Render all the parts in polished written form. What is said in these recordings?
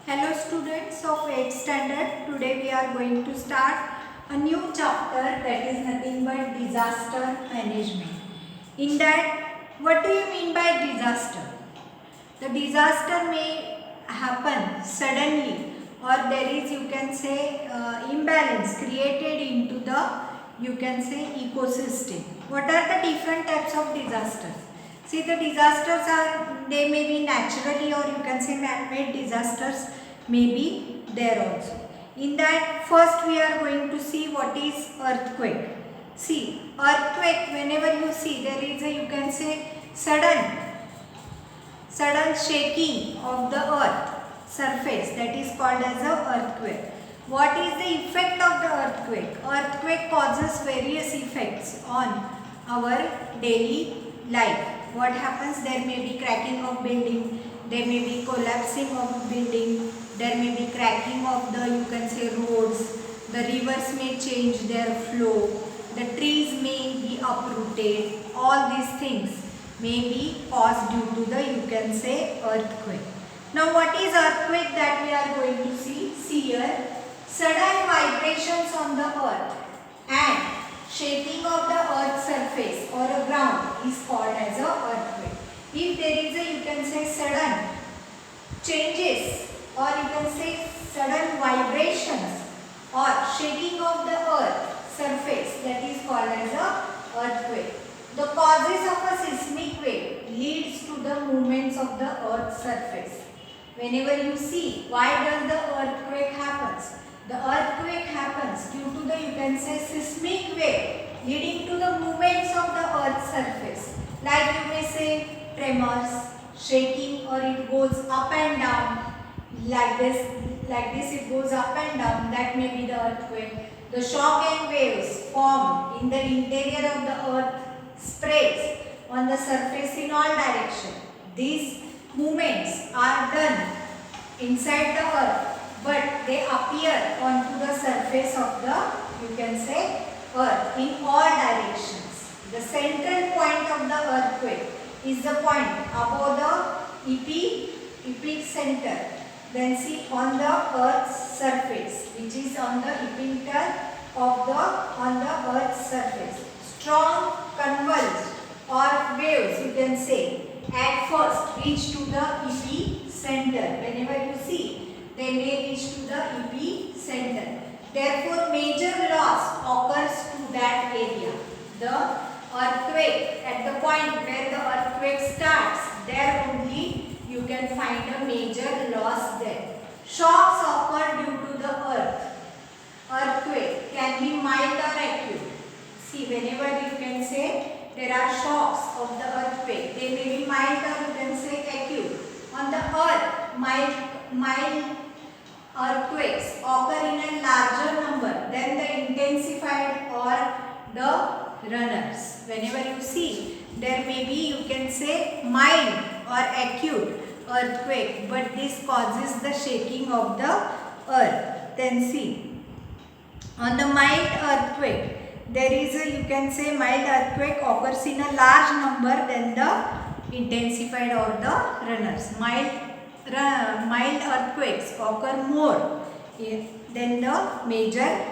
Hello students of 8th standard. Today we are going to start a new chapter that is nothing but disaster management. In that, what do you mean by disaster? The disaster may happen suddenly or there is you can say imbalance created into the you can say ecosystem. What are the different types of disasters? See, the disasters are, they may be naturally or you can say man-made disasters may be there also. In that, first we are going to see what is earthquake. See, earthquake, whenever you see, there is a you can say sudden shaking of the earth surface, that is called as a earthquake. What is the effect of the earthquake? Earthquake causes various effects on our daily life. What happens? There may be cracking of building, there may be collapsing of building, there may be cracking of the you can say roads, the rivers may change their flow, the trees may be uprooted. All these things may be caused due to the you can say earthquake. Now what is earthquake that we are going to see? See here, sudden vibrations on the earth and shaking of the earth's surface or a ground is called as a earthquake. If there is a you can say sudden changes or you can say sudden vibrations or shaking of the earth surface, that is called as a earthquake. The causes of a seismic wave leads to the movements of the earth's surface. Whenever you see, why does the earthquake happens? The earthquake happens due to the you can say seismic wave leading to the movements of the earth's surface. Like you may say tremors, shaking, or it goes up and down like this it goes up and down, that may be the earthquake. The shock and waves formed in the interior of the earth spreads on the surface in all directions. These movements are done inside the earth, but they appear onto the surface of the you can say earth in all directions. The central point of the earthquake is the point above the epicenter. Then see on the earth's surface, which is on the epicenter of the on the earth's surface. Strong convulsed or waves you can say at first reach to the epicenter. Whenever you see, they may reach to the epicenter. Therefore, major loss occurs to that area. The earthquake, at the point where the earthquake starts, there only you can find a major loss there. Shocks occur due to the earthquake can be mild or acute. See, whenever you can say there are shocks of the earthquake, they may be mild or you can say acute. On the earth, mild earthquakes occur in a larger number than the intensified or the runners. Whenever you see, there may be you can say mild or acute earthquake, but this causes the shaking of the earth. Then see, on the mild earthquake, there is a you can say mild earthquake occurs in a large number than the intensified or the runners. Mild earthquakes occur more than the major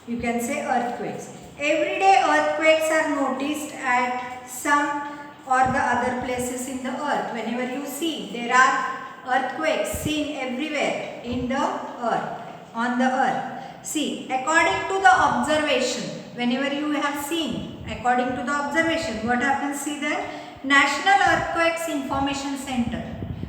you can say earthquakes. Everyday earthquakes are noticed at some or the other places in the earth. Whenever you see, there are earthquakes seen everywhere in the earth, on the earth. See, according to the observation, whenever you have seen, according to the observation, what happens? See there, National Earthquakes Information Center.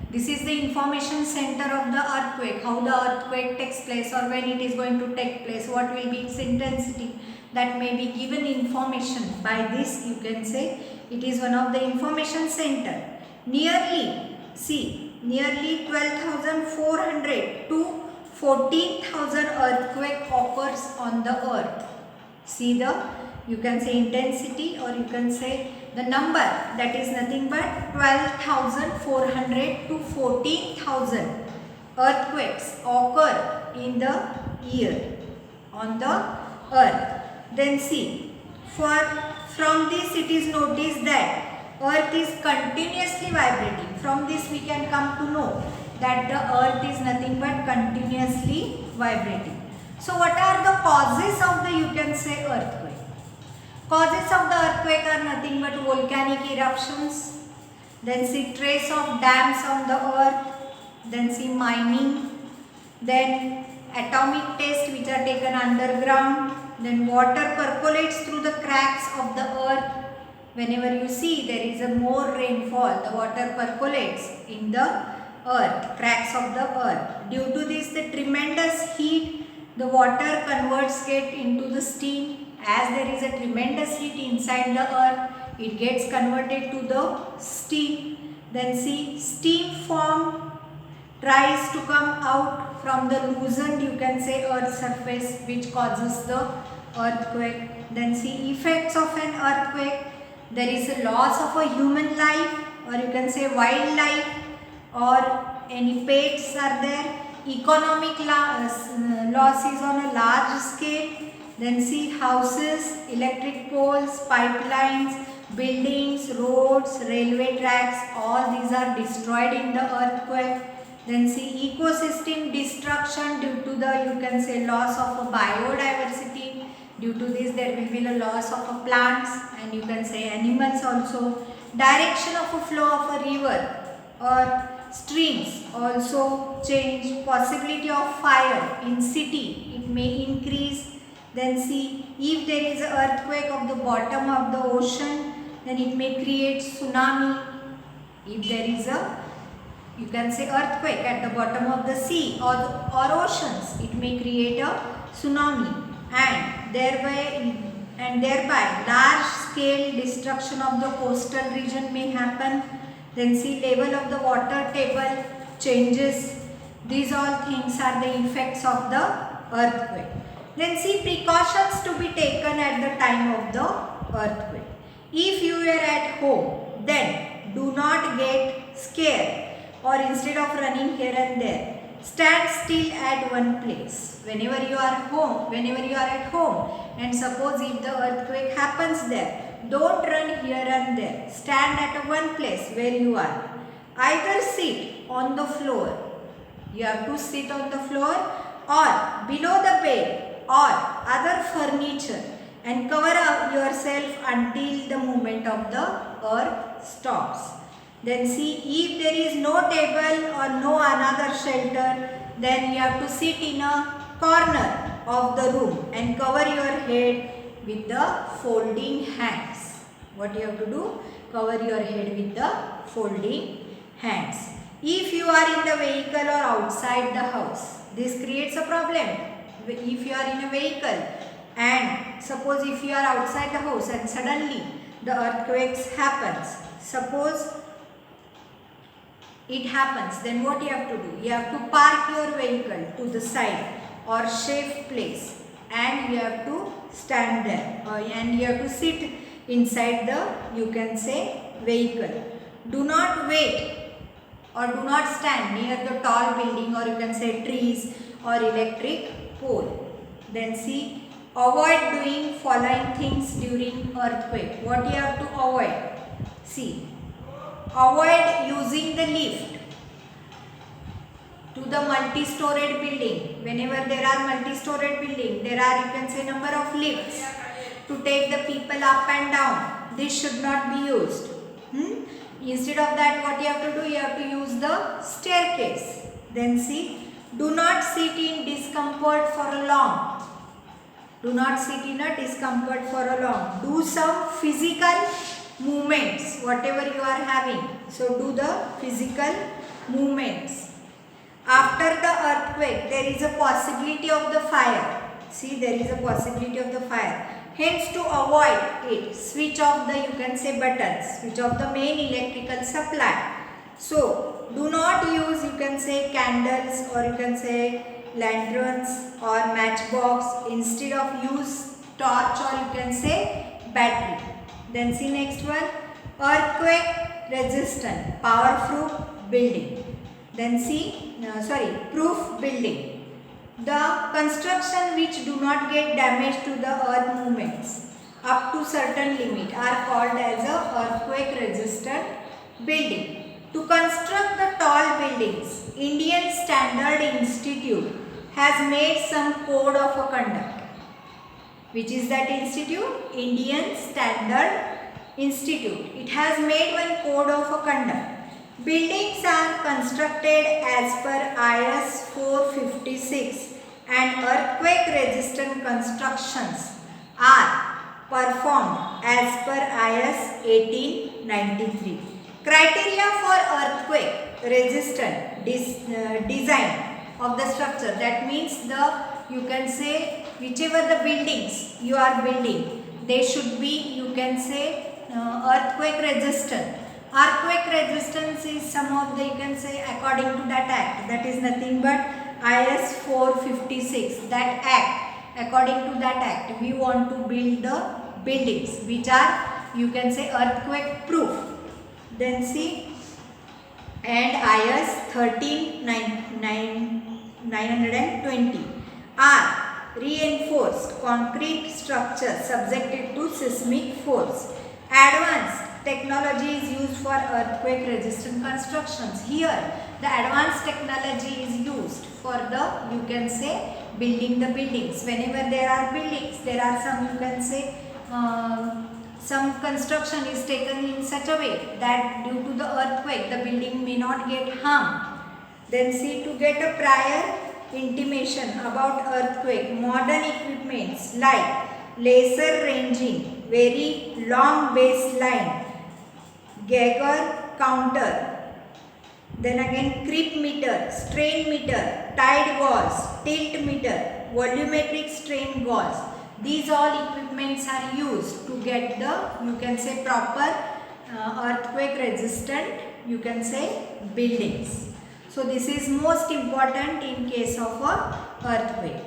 This is the information center of the earthquake, how the earthquake takes place or when it is going to take place, what will be its intensity, that may be given information by this you can say. It is one of the information center. Nearly 12,400 to 14,000 earthquake occurs on the earth. See the you can say intensity or you can say the number, that is nothing but 12,400 to 14,000 earthquakes occur in the year on the earth. Then see, from this it is noticed that earth is continuously vibrating. From this we can come to know that the earth is nothing but continuously vibrating. So what are the causes of the, you can say, earthquake? Causes of the earthquake are nothing but volcanic eruptions, then see trace of dams on the earth, then see mining, then atomic tests which are taken underground, then water percolates through the cracks of the earth. Whenever you see there is a more rainfall, the water percolates in the earth, cracks of the earth. Due to this, the tremendous heat, the water converts it into the steam. As there is a tremendous heat inside the earth, it gets converted to the steam. Then see, steam form tries to come out from the loosened, you can say, earth surface, which causes the earthquake. Then see, effects of an earthquake. There is a loss of a human life, or you can say wildlife, or any pests are there. Economic losses on a large scale. Then see, houses, electric poles, pipelines, buildings, roads, railway tracks, all these are destroyed in the earthquake. Then see, ecosystem destruction due to the, you can say, loss of a biodiversity. Due to this, there will be a loss of a plants, and you can say animals also. Direction of a flow of a river or streams also change. Possibility of fire in city, it may increase. Then see, if there is an earthquake of the bottom of the ocean, then it may create tsunami. If there is a, you can say, earthquake at the bottom of the sea or oceans, it may create a tsunami, and thereby large scale destruction of the coastal region may happen. Then see, level of the water table changes. These all things are the effects of the earthquake. Then see, precautions to be taken at the time of the earthquake. If you are at home, then do not get scared, or instead of running here and there, stand still at one place. Whenever you are at home, and suppose if the earthquake happens there, don't run here and there. Stand at one place where you are. Either sit on the floor, you have to sit on the floor, or below the bed or other furniture, and cover up yourself until the movement of the earth stops. Then see, if there is no table or no another shelter, then you have to sit in a corner of the room and cover your head with the folding hands. What you have to do? Cover your head with the folding hands. If you are in the vehicle or outside the house, this creates a problem. If you are in a vehicle, and suppose if you are outside the house and suddenly the earthquakes happens, suppose it happens, then what you have to do? You have to park your vehicle to the side or safe place, and you have to stand there, and you have to sit inside the, you can say, vehicle. Do not wait or do not stand near the tall building, or you can say trees or electric pole. Then see, avoid doing following things during earthquake. What you have to avoid? See, avoid using the lift to the multi-storied building. Whenever there are multi-storied building, there are, you can say, number of lifts to take the people up and down. This should not be used. Instead of that, what you have to do? You have to use the staircase. Then see, do not sit in discomfort for a long. Do not sit in a discomfort for a long. Do some physical movements, whatever you are having. So do the physical movements. After the earthquake, there is a possibility of the fire. See, there is a possibility of the fire. Hence, to avoid it, switch off the, you can say, buttons, switch off the main electrical supply. So, do not use, you can say, candles, or you can say lanterns or matchbox. Instead of use torch, or you can say battery. Then see next one, earthquake resistant, power-proof building. Then see, proof building. The construction which do not get damage to the earth movements up to certain limit are called as a earthquake resistant building. To construct the tall buildings, Indian Standard Institute has made some code of conduct. Which is that institute? Indian Standard Institute. It has made one code of conduct. Buildings are constructed as per IS 456 and earthquake resistant constructions are performed as per IS 1893. Criteria for earthquake resistant design of the structure. That means you can say whichever the buildings you are building, they should be, you can say, earthquake resistant. Earthquake resistance is some of the, you can say, according to that act, that is nothing but IS 456. That act, according to that act, we want to build the buildings which are, you can say, earthquake proof. Then see, and IS 13920 are reinforced concrete structure subjected to seismic force. Advanced technology is used for earthquake resistant constructions. Here the advanced technology is used for the, you can say, building the buildings. Whenever there are buildings, there are some, you can say, some construction is taken in such a way that due to the earthquake the building may not get harmed. Then see, to get a prior intimation about earthquake, modern equipments like laser ranging, very long baseline, Geiger counter, then again creep meter, strain meter, tide gauge, tilt meter, volumetric strain gauge. These all equipments are used to get the, you can say, proper earthquake resistant, you can say, buildings. So this is most important in case of a earthquake.